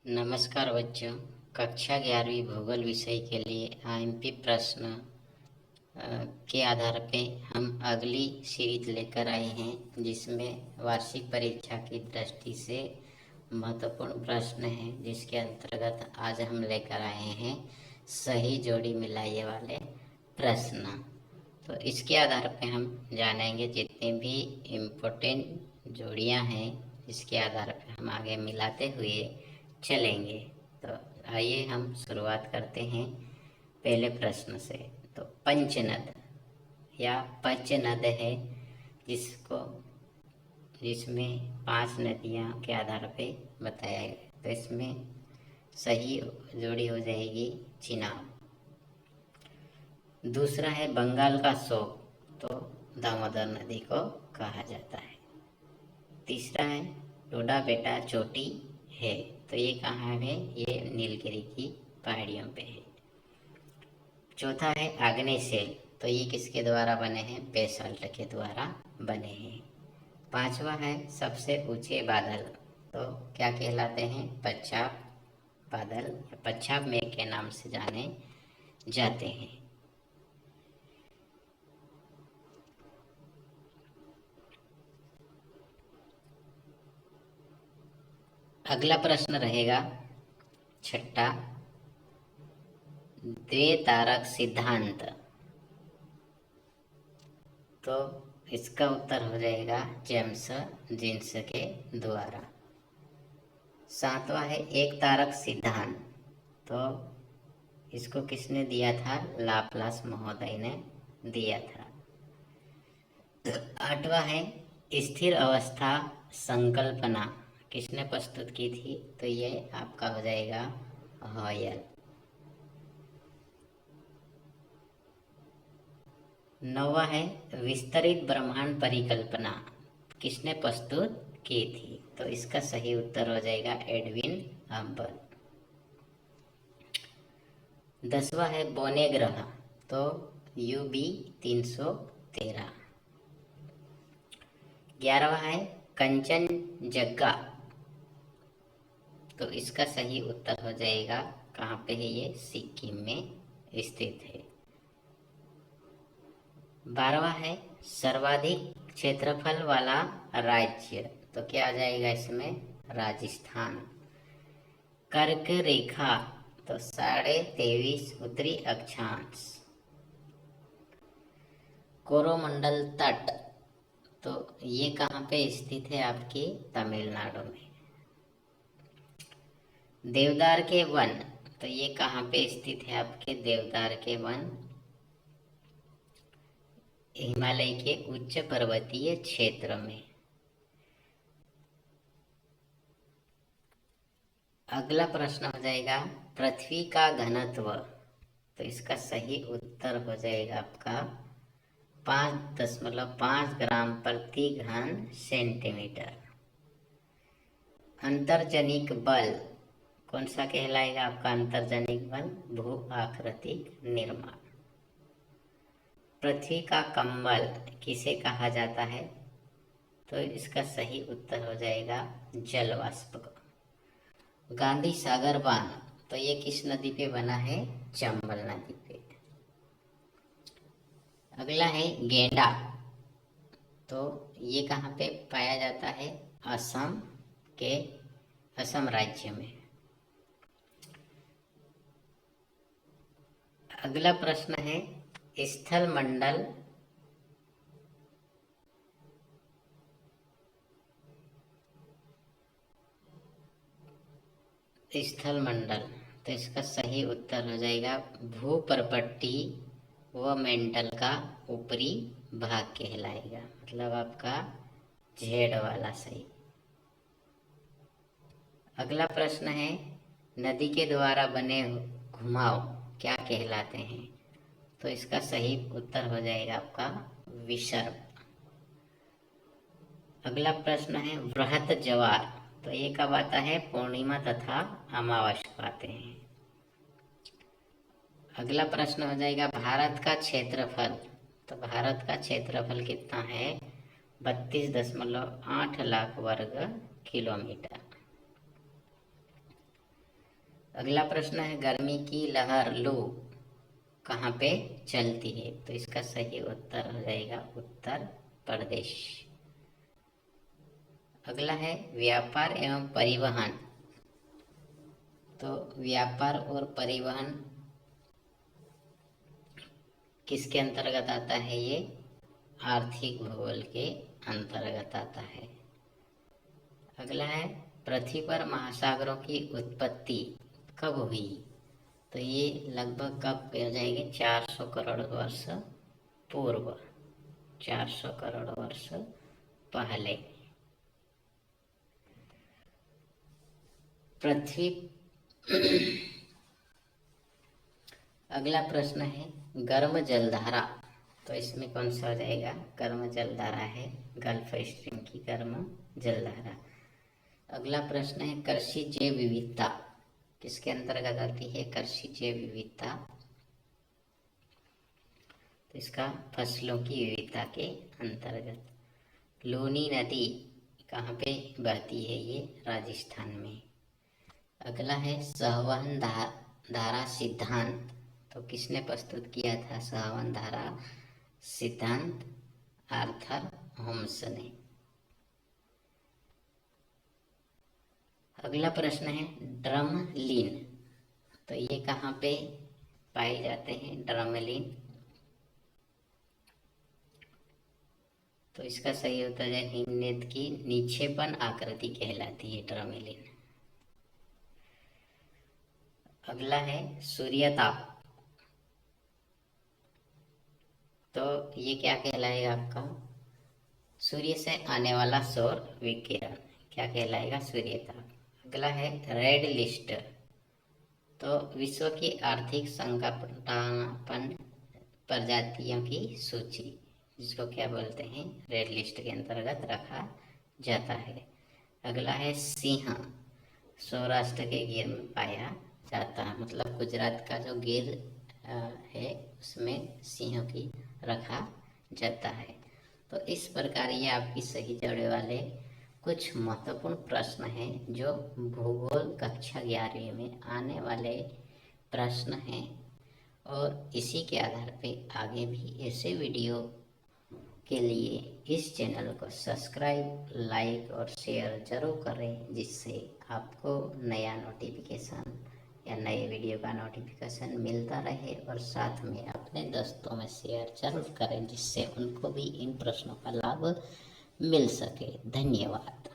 नमस्कार बच्चों। कक्षा 11वीं भूगोल विषय के लिए आईएमपी प्रश्न के आधार पे हम अगली सीरीज लेकर आए हैं, जिसमें वार्षिक परीक्षा की दृष्टि से महत्वपूर्ण प्रश्न है, जिसके अंतर्गत आज हम लेकर आए हैं सही जोड़ी मिलाइए वाले प्रश्न। तो इसके आधार पे हम जानेंगे जितने भी इम्पोर्टेंट जोड़ियां हैं, इसके आधार पे हम आगे मिलाते हुए चलेंगे। तो आइए हम शुरुआत करते हैं पहले प्रश्न से। तो पंचनद या पंचनद है जिसमें 5 नदियां के आधार पे बताया गया। तो इसमें सही जोड़ी हो जाएगी चिनाब। दूसरा है बंगाल का शोक, तो दामोदर नदी को कहा जाता है। तीसरा है टोडा बेटा चोटी है, तो ये कहाँ है? ये नीलगिरी की पहाड़ियों पे है। चौथा है आग्नेय शेल, तो ये किसके द्वारा बने हैं? बेसाल्ट के द्वारा बने हैं। पांचवा है सबसे ऊंचे बादल, तो क्या कहलाते हैं? पच्छाप बादल या पच्छाप मेघ के नाम से जाने जाते हैं। अगला प्रश्न रहेगा छठा, द्वितारक सिद्धांत। तो इसका उत्तर हो जाएगा जेम्स जीन्स के द्वारा। सातवां है एक तारक सिद्धांत, तो इसको किसने दिया था? लाप्लास महोदय ने दिया था। आठवां है स्थिर अवस्था संकल्पना, किसने प्रस्तुत की थी? तो ये आपका हो जाएगा हॉयल। नौवां है विस्तरित ब्रह्मांड परिकल्पना, किसने प्रस्तुत की थी? तो इसका सही उत्तर हो जाएगा एडविन हब्बल। 10वां है बोने ग्रह, तो UB 313। 11वां है कंचनजंगा, तो इसका सही उत्तर हो जाएगा, कहाँ पे है ये? सिक्किम में स्थित है। 12वां है सर्वाधिक क्षेत्रफल वाला राज्य, तो क्या आ जाएगा इसमें? राजस्थान। कर्क रेखा, तो 23.5 उत्तरी अक्षांश। कोरोमंडल तट, तो ये कहाँ पे स्थित है? आपकी तमिलनाडु में। देवदार के वन, तो ये कहाँ पे स्थित है? आपके देवदार के वन हिमालय के उच्च पर्वतीय क्षेत्र में। अगला प्रश्न हो जाएगा पृथ्वी का घनत्व, तो इसका सही उत्तर हो जाएगा आपका 5.5 ग्राम प्रति घन सेंटीमीटर। अंतर्जनिक बल कौन सा कहलाएगा आपका? अंतर्जनिक बल भू आकृतिक निर्माण। पृथ्वी का कंबल किसे कहा जाता है? तो इसका सही उत्तर हो जाएगा जल वाष्प। गांधी सागर बांध, तो ये किस नदी पे बना है? चंबल नदी पे। अगला है गेंडा, तो ये कहाँ पे पाया जाता है? असम राज्य में। अगला प्रश्न है स्थल मंडल तो इसका सही उत्तर हो जाएगा भूपर्पट्टी व मेंटल का ऊपरी भाग कहलाएगा, मतलब आपका जेड वाला सही। अगला प्रश्न है नदी के द्वारा बने घुमाव क्या कहलाते हैं? तो इसका सही उत्तर हो जाएगा आपका विसर्प। अगला प्रश्न है वृहत ज्वार, तो ये कब आता है? पूर्णिमा तथा अमावस्या को आते हैं। अगला प्रश्न हो जाएगा भारत का क्षेत्रफल, तो भारत का क्षेत्रफल कितना है? 32.8 लाख वर्ग किलोमीटर। अगला प्रश्न है गर्मी की लहर लू कहाँ पे चलती है? तो इसका सही उत्तर हो जाएगा उत्तर प्रदेश। अगला है व्यापार एवं परिवहन। तो व्यापार और परिवहन किसके अंतर्गत आता है? ये आर्थिक भूगोल के अंतर्गत आता है। अगला है पृथ्वी पर महासागरों की उत्पत्ति कब हुई? तो ये लगभग कब हो जाएंगे? 400 करोड़ वर्ष पूर्व, 400 करोड़ वर्ष पहले। पृथ्वी अगला प्रश्न है गर्म जलधारा। तो इसमें कौन सा हो जाएगा? गर्म जलधारा है गल्फ स्ट्रीम की गर्म जलधारा। अगला प्रश्न है कृषि जैव विविधता किसके अंतर्गत आती है? कृषि जैव विविधता। तो इसका फसलों की विविधता के अंतर्गत। लूनी नदी कहाँ पे बहती है? ये राजस्थान में। अगला है सहवन धारा सिद्धांत। तो किसने प्रस्तुत किया था सहवन धारा सिद्धांत? आर्थर होम्स ने। अगला प्रश्न है ड्रमलिन। तो ये कहाँ पे पाए जाते हैं ड्रमलिन? तो इसका सही उत्तर है हिमनद की निक्षेपण आकृति कहलाती है ड्रमलिन। अगला है सूर्यताप। तो ये क्या कहलाएगा आपका? सूर्य से आने वाला सौर विकिरण क्या कहलाएगा? सूर्यताप। अगला है रेड लिस्ट। तो विश्व की आर्थिक संकटापन्न प्रजातियों की सूची जिसको क्या बोलते हैं? रेड लिस्ट के अंतर्गत रखा जाता है। अगला है सिंह। सौराष्ट्र के गिर में पाया जाता है, मतलब गुजरात का जो गिर है उसमें सिंह की रखा जाता है। तो इस प्रकार ये आपकी सही जड़े वाले कुछ महत्वपूर्ण प्रश्न हैं जो भूगोल कक्षा 11वीं में आने वाले प्रश्न हैं, और इसी के आधार पे आगे भी ऐसे वीडियो के लिए इस चैनल को सब्सक्राइब, लाइक और शेयर जरूर करें, जिससे आपको नया नोटिफिकेशन या नए वीडियो का नोटिफिकेशन मिलता रहे, और साथ में अपने दोस्तों में शेयर जरूर करें जिससे उनको भी इन प्रश्नों का लाभ मिल सके। धन्यवाद।